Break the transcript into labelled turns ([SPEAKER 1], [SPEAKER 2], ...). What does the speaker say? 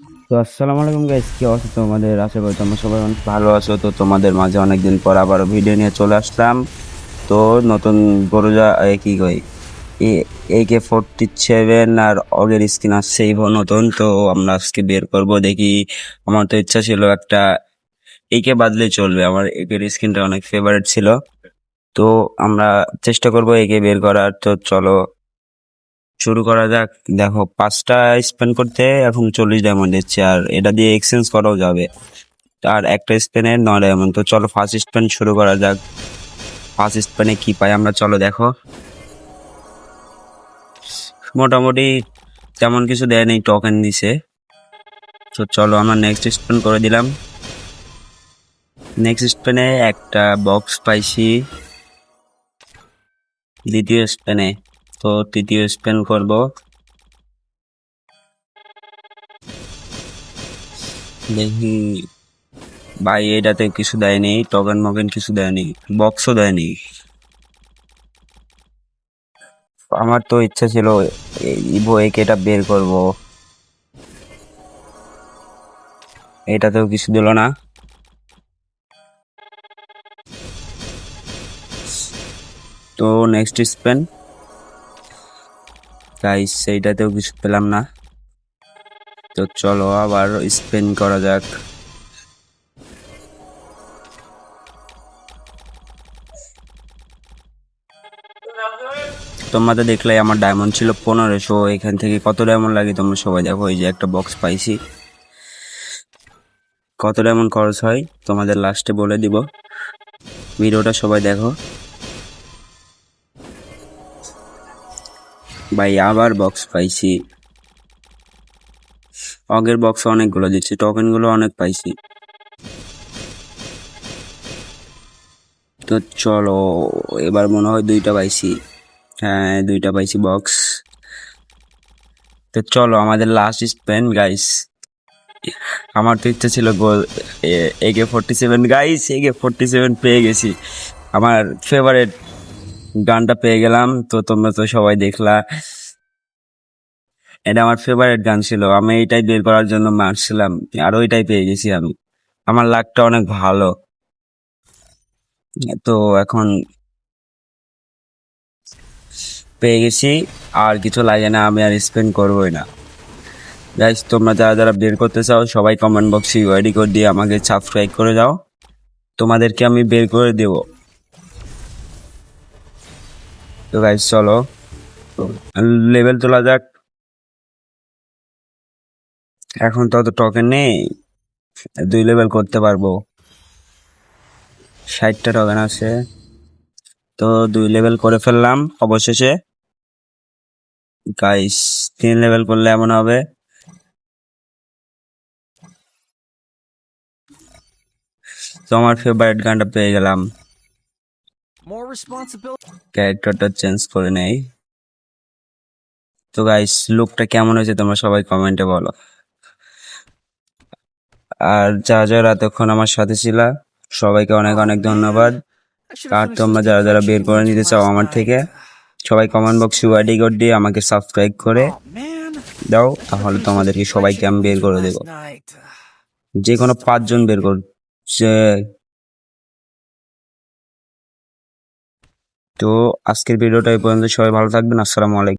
[SPEAKER 1] তো আসসালামু আলাইকুম গাইস, কি অবস্থা তোমাদের? আশা করি তোমরা সবাই অনেক ভালো আছো। তো তোমাদের মাঝে অনেকদিন পর আবার ভিডিও নিয়ে চলে আসলাম। তো নতুন গরুজা কি কই AK-47 আর অগের স্কিন আসছে এই নতুন। তো আমরা আজকে বের করব দেখি। আমার তো ইচ্ছা ছিল একটা AK বাদলে চলবে, আমার একের স্কিনটা অনেক ফেভারিট ছিল। তো আমরা চেষ্টা করব AK বের করার। তো চলো শুরু করা যাক। দেখো, 5টা স্পেন করতে এখন 40 ডায়মন্ড দিচ্ছে, আর এটা দিয়ে এক্সচেঞ্জ করাও যাবে। আর একটা স্পেনে 9 ডায়মন্ড। তো চলো ফার্স্ট স্পেন শুরু করা যাক। ফার্স্ট স্পেনে কি পাই আমরা, চলো দেখো। মোটামুটি তেমন কিছু দেয় নেই, টোকেন দিছে। তো চলো আমরা নেক্সট স্পেন করে দিলাম। নেক্সট স্পেনে একটা বক্স পাইছি। দ্বিতীয় স্পেনে তো তৃতীয় স্পেন করব। দেখি ভাই, এটাতে কিছু দেয়নি, টোকেন মোকেন কিছু দেয়নি, বক্সও দেয়নি। আমার তো ইচ্ছা ছিল ইভো একেটা বের করব, এটাতেও কিছু দিল না। তো নেক্সট স্পেন গাইস, সেইটাতেও কিছু পেলাম না। তো চলো আবার স্পেন করা যাক। তোমরা তো দেখলে আমার ডায়মন্ড ছিল 1500। এখান থেকে কত ডায়মন্ড লাগে তোমরা সবাই দেখো। এই যে একটা বক্স পাইছি, কত ডায়মন্ড খরচ হয় তোমাদের লাস্টে বলে দিব। ভিডিওটা সবাই দেখো ভাই। আবার বক্স পাইছি, আগের বক্স অনেকগুলো দিচ্ছি, টোকেন গুলো অনেক পাইছি। তো চলো এবার মনে হয় 2টা পাইছি। হ্যাঁ, 2টা পাইছি বক্স। তো চলো আমাদের লাস্ট স্পেন গাইস। আমার তো ইচ্ছা ছিল গোল AK-47 গাইস, AK-47 পেয়ে গেছি। আমার ফেভারিট গানটা পেয়ে গেলাম। তো তোমরা তো সবাই দেখলা, এটা আমার ফেভারিট গান ছিল। আমি এইটাই বের করার জন্য মারছিলাম, আর ওইটাই পেয়ে গেছি আমি। আমার লাকটা অনেক ভালো। তো এখন পেয়ে গেছি, আর কিছু লাগে না, আমি আর স্পেন্ড করবোই না। গাইস, তোমরা যারা যারা বের করতে চাও সবাই কমেন্ট বক্সে ওয়াইডি কোড দিয়ে আমাকে সাবস্ক্রাইব করে যাও, তোমাদেরকে আমি বের করে দেব। তো গাইস চলো লেভেল তোলা যাক। এখন তো অত টোকেন নেই, 2 লেভেল করতে পারবো। 60টা টোকেন আছে। তো 2 লেভেল করে ফেললাম অবশেষে। গাইস 3 লেভেল করলে এমন হবে। তো আমার ফেভারিট গানটা পেয়ে গেলাম। ক্যারেক্টারটা চেঞ্জ করে নেই। তো গাইস লুকটা কেমন হয়েছে তোমরা সবাই কমেন্টে বলো। আর যারা যারা এতক্ষণ আমার সাথে ছিল, সবাইকে অনেক অনেক ধন্যবাদ। আর তোমরা যারা যারা বের করে নিতে চাও আমার থেকে, সবাই কমেন্ট বক্সে ওয়াইডি কোড দিয়ে আমাকে সাবস্ক্রাইব করে দাও, তাহলে তোমাদেরকে সবাইকে আমি বের করে দেবো। যে কোনো 5জন বের করছে। তো আজকের ভিডিওটা এই পর্যন্ত, সবাই ভালো থাকবেন। আসসালামু আলাইকুম।